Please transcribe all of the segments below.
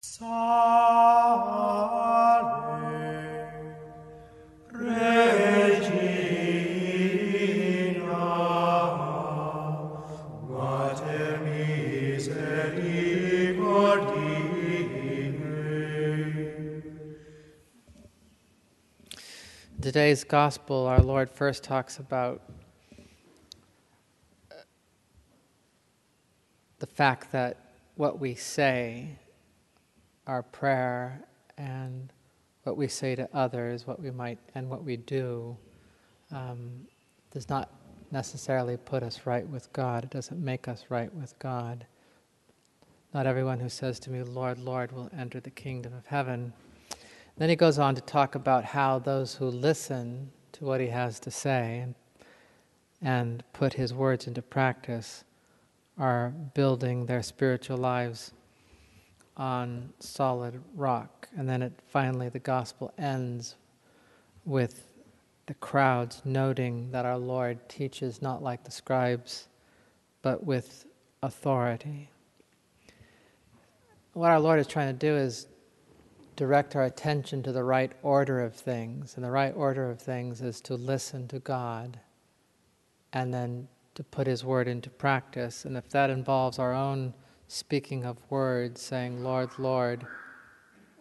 Salve, Regina, Mater misericordiae. In today's Gospel, our Lord first talks about the fact that what we say, our prayer, and what we say to others, what we do, does not necessarily put us right with God. It doesn't make us right with God. Not everyone who says to me, Lord, Lord, will enter the kingdom of heaven. Then he goes on to talk about how those who listen to what he has to say and put his words into practice are building their spiritual lives on solid rock. And then finally the gospel ends with the crowds noting that our Lord teaches not like the scribes, but with authority. What our Lord is trying to do is direct our attention to the right order of things. And the right order of things is to listen to God and then to put his word into practice. And if that involves our own speaking of words, saying, Lord, Lord,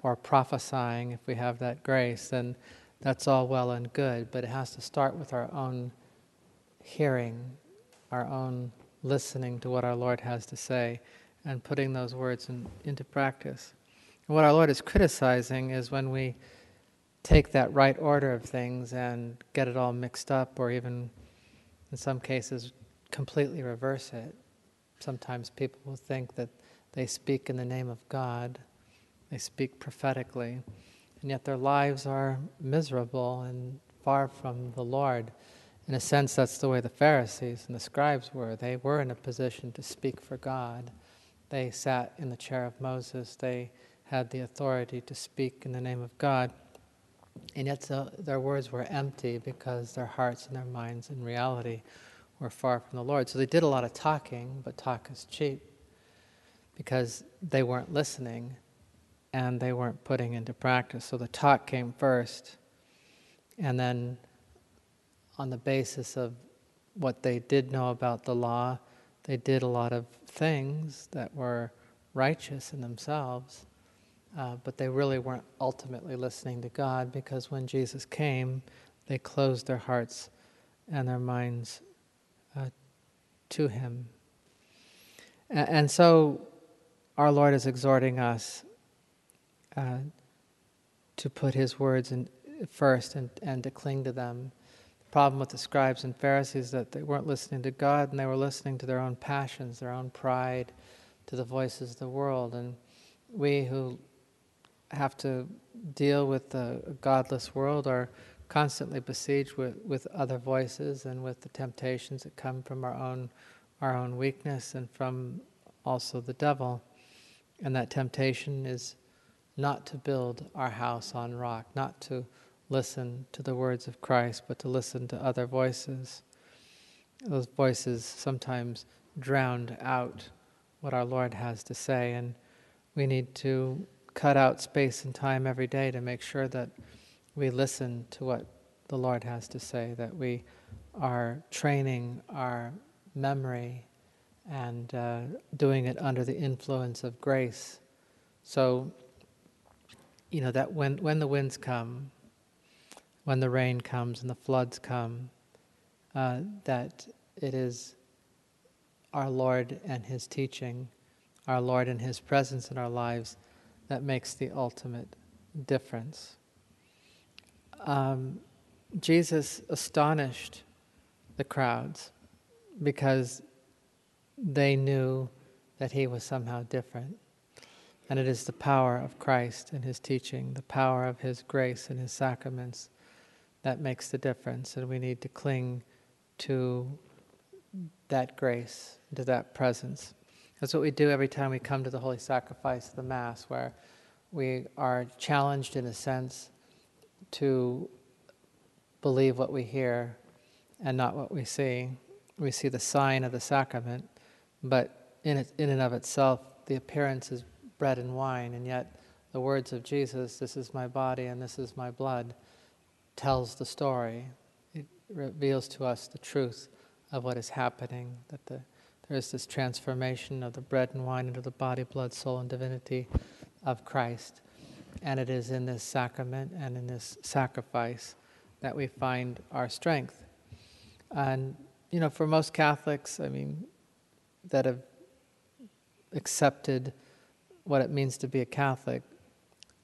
or prophesying, if we have that grace, then that's all well and good. But it has to start with our own hearing, our own listening to what our Lord has to say, and putting those words into practice. And what our Lord is criticizing is when we take that right order of things and get it all mixed up, or even, in some cases, completely reverse it. Sometimes people will think that they speak in the name of God, they speak prophetically, and yet their lives are miserable and far from the Lord. In a sense, that's the way the Pharisees and the scribes were. They were in a position to speak for God. They sat in the chair of Moses. They had the authority to speak in the name of God. And yet their words were empty because their hearts and their minds in reality were far from the Lord. So they did a lot of talking, but talk is cheap because they weren't listening and they weren't putting into practice. So the talk came first, and then on the basis of what they did know about the law, they did a lot of things that were righteous in themselves, but they really weren't ultimately listening to God, because when Jesus came, they closed their hearts and their minds to him. And so our Lord is exhorting us to put his words in first and to cling to them. The problem with the scribes and Pharisees is that they weren't listening to God, and they were listening to their own passions, their own pride, to the voices of the world. And we who have to deal with the godless world are constantly besieged with other voices and with the temptations that come from our own weakness and from also the devil. And that temptation is not to build our house on rock, not to listen to the words of Christ, but to listen to other voices. Those voices sometimes drowned out what our Lord has to say, and we need to cut out space and time every day to make sure that we listen to what the Lord has to say, that we are training our memory and doing it under the influence of grace. So, that when the winds come, when the rain comes and the floods come, that it is our Lord and his teaching, our Lord and his presence in our lives that makes the ultimate difference. Jesus astonished the crowds because they knew that he was somehow different. And it is the power of Christ and his teaching, the power of his grace and his sacraments that makes the difference. And we need to cling to that grace, to that presence. That's what we do every time we come to the Holy Sacrifice of the Mass, where we are challenged in a sense to believe what we hear and not what we see. We see the sign of the sacrament, but in and of itself, the appearance is bread and wine, and yet the words of Jesus, "This is my body and this is my blood," tells the story. It reveals to us the truth of what is happening, that there is this transformation of the bread and wine into the body, blood, soul, and divinity of Christ. And it is in this sacrament and in this sacrifice that we find our strength. And, for most Catholics, that have accepted what it means to be a Catholic,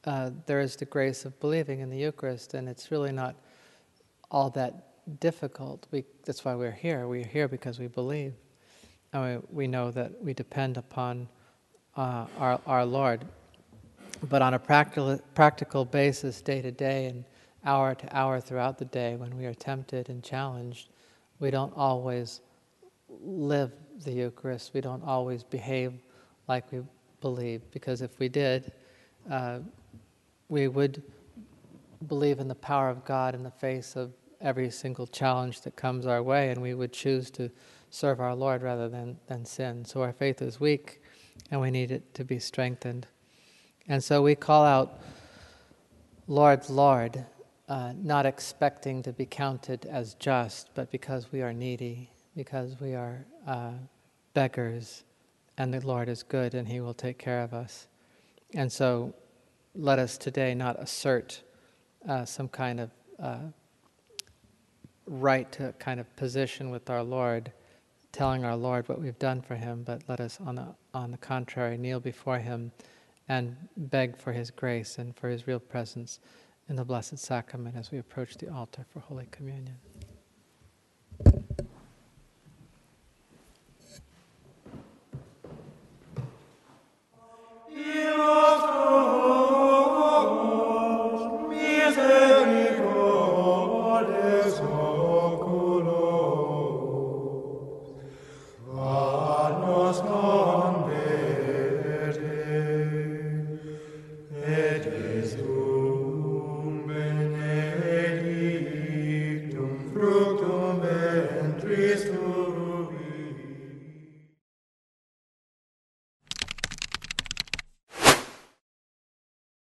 there is the grace of believing in the Eucharist, and it's really not all that difficult. That's why we're here. We're here because we believe. And we know that we depend upon our Lord. But on a practical basis, day to day and hour to hour throughout the day, when we are tempted and challenged, we don't always live the Eucharist. We don't always behave like we believe, because if we did, we would believe in the power of God in the face of every single challenge that comes our way, and we would choose to serve our Lord rather than sin. So our faith is weak, and we need it to be strengthened. And so we call out, "Lord, Lord," not expecting to be counted as just, but because we are needy, because we are beggars, and the Lord is good and He will take care of us. And so let us today not assert some kind of right to kind of position with our Lord, telling our Lord what we've done for Him, but let us, on the contrary, kneel before Him and beg for His grace and for His real presence in the Blessed Sacrament as we approach the altar for Holy Communion. Fructum ventris tui,